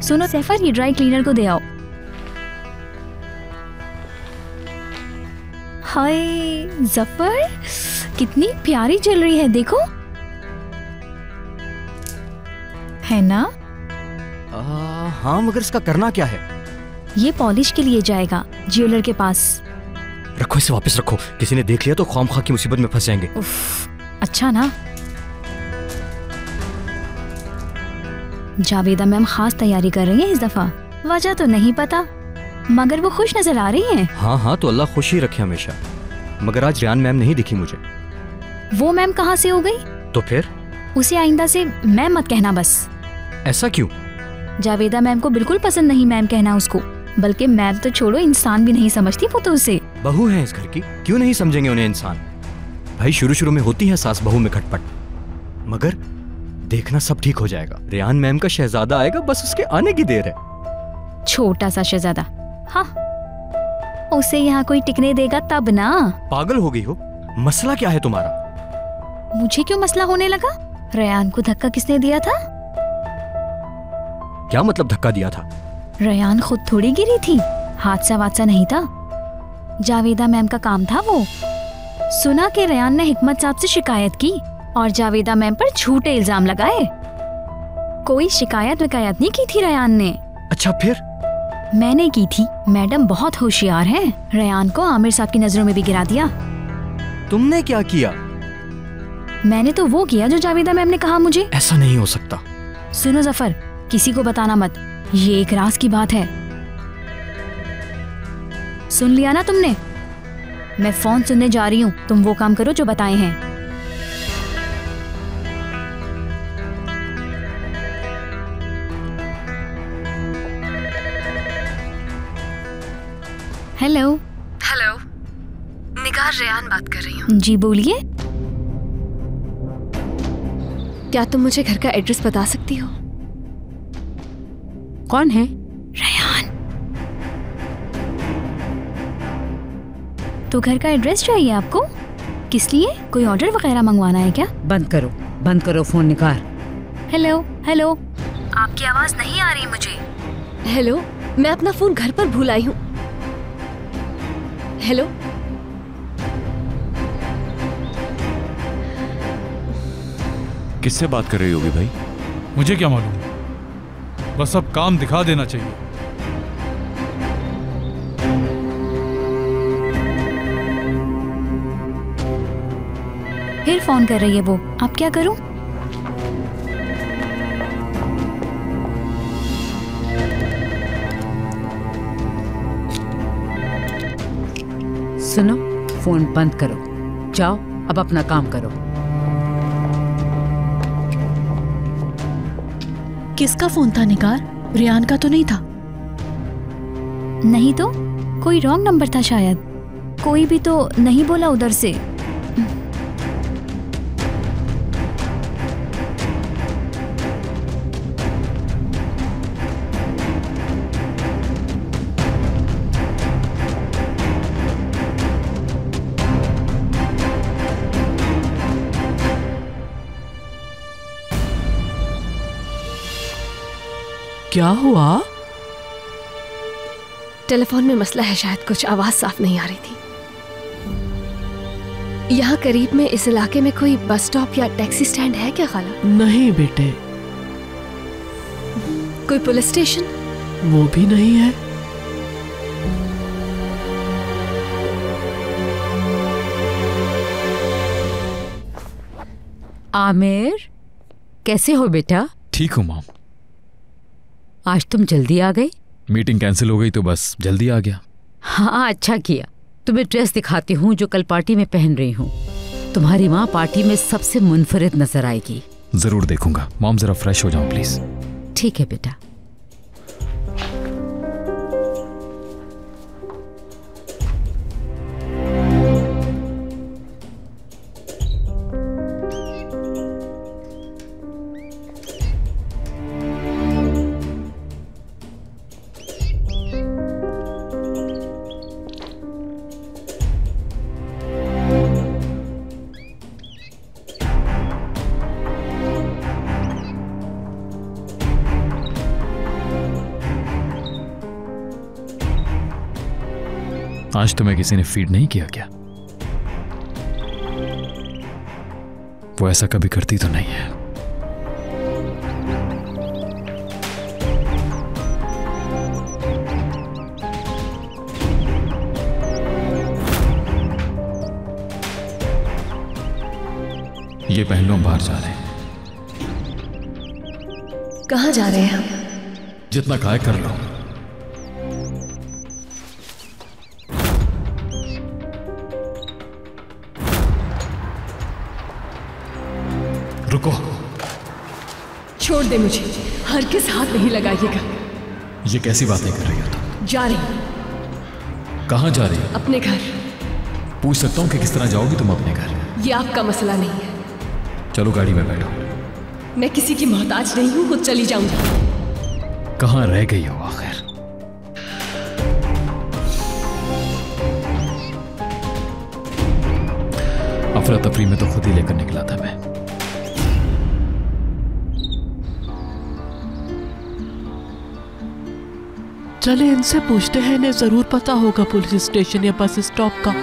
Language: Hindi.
सुनो सैफर, ये ड्राई क्लीनर को दे आओ। हाय जफर, कितनी प्यारी ज्वेलरी है, देखो। है ना? हाँ, मगर इसका करना क्या है? ये पॉलिश के लिए जाएगा ज्वेलर के पास। रखो, इसे वापस रखो, किसी ने देख लिया तो ख्वामख्वाह की मुसीबत में फंस जाएंगे। उफ, अच्छा ना। जावेदा मैम खास तैयारी कर रही हैं इस दफा, वजह तो नहीं पता, मगर वो खुश नजर आ रही हैं। हाँ हाँ, तो अल्लाह खुश ही रखे हमेशा। मगर आज रियान मैम नहीं दिखी मुझे। वो मैम कहाँ से हो गई? तो फिर उसे आइंदा से मैम मत कहना बस। ऐसा क्यों? जावेदा मैम को बिल्कुल पसंद नहीं मैम कहना उसको, बल्कि मैम तो छोड़ो, इंसान भी नहीं समझती वो तो उसे। बहू है इस घर की, क्यों नहीं समझेंगे उन्हें इंसान? भाई शुरू शुरू में होती है सास बहू में खटपट, मगर देखना सब ठीक हो जाएगा। रियान मैम का शहजादा आएगा, बस उसके आने की देर है। छोटा सा शहजादा? हाँ, उसे यहाँ कोई टिकने देगा तब ना। पागल हो गई हो? मसला क्या है तुम्हारा? मुझे क्यों मसला होने लगा? रेयान को धक्का किसने दिया था? क्या मतलब धक्का दिया था? रेयान खुद थोड़ी गिरी थी, हादसा वादसा नहीं था, जावेदा मैम का काम था वो। सुना कि रेयान ने हिकमत साहब से शिकायत की और जावेदा मैम पर झूठे इल्जाम लगाए। कोई शिकायत विकायत नहीं की थी रेयान ने। अच्छा फिर? मैंने की थी। मैडम बहुत होशियार है, रेयान को आमिर साहब की नजरों में भी गिरा दिया। तुमने क्या किया? मैंने तो वो किया जो जावेदा मैम ने कहा मुझे। ऐसा नहीं हो सकता। सुनो जफर, किसी को बताना मत, ये एक राज की बात है। सुन लिया ना तुमने? मैं फोन सुनने जा रही हूँ, तुम वो काम करो जो बताए हैं। हेलो। हेलो, निगार रेयान बात कर रही हूँ। जी बोलिए। क्या तुम मुझे घर का एड्रेस बता सकती हो? कौन है? रेयान। तो घर का एड्रेस चाहिए आपको? किस लिए? कोई ऑर्डर वगैरह मंगवाना है क्या? बंद करो फोन निगार। हेलो हेलो, आपकी आवाज नहीं आ रही मुझे। हेलो, मैं अपना फोन घर पर भूल आई हूँ। हेलो, किससे बात कर रही होगी भाई? मुझे क्या मालूम, बस अब काम दिखा देना चाहिए। फिर फोन कर रही है वो, अब क्या करूं? सुनो, फोन बंद करो, जाओ अब अपना काम करो। किसका फोन था निगार? रियान का तो नहीं था? नहीं तो कोई रॉन्ग नंबर था शायद। कोई भी तो नहीं बोला उधर से। क्या हुआ? टेलीफोन में मसला है शायद, कुछ आवाज साफ नहीं आ रही थी। यहाँ करीब में इस इलाके में कोई बस स्टॉप या टैक्सी स्टैंड है क्या खाला? नहीं बेटे। कोई पुलिस स्टेशन? वो भी नहीं है। आमिर, कैसे हो बेटा? ठीक हूँ माम। आज तुम जल्दी आ गई? मीटिंग कैंसिल हो गई तो बस जल्दी आ गया। हाँ अच्छा किया। तुम्हें ड्रेस दिखाती हूँ जो कल पार्टी में पहन रही हूँ। तुम्हारी माँ पार्टी में सबसे मुनफरिद नजर आएगी। जरूर देखूंगा मॉम, जरा फ्रेश हो जाओ प्लीज। ठीक है बेटा। आज तुम्हें किसी ने फीड नहीं किया क्या? वो ऐसा कभी करती तो नहीं है। ये पहन लो, हम बाहर जा रहे हैं। कहाँ जा रहे हैं हम? जितना खाए कर लो। रुको। छोड़ दे मुझे, हर किस हाथ नहीं लगाइएगा। ये कैसी बातें कर रही हो तुम? जा रही हूँ। कहाँ जा रही हो? अपने घर। पूछ सकता हूँ कि किस तरह जाओगी तुम अपने घर? ये आपका मसला नहीं है। चलो गाड़ी में बैठो। मैं किसी की मोहताज नहीं हूँ, खुद चली जाऊंगी। कहाँ रह गई हो आखिर? अफरा तफरी में तो खुद ही लेकर निकला था मैं। चले इनसे पूछते हैं, इन्हें जरूर पता होगा पुलिस स्टेशन या बस स्टॉप का।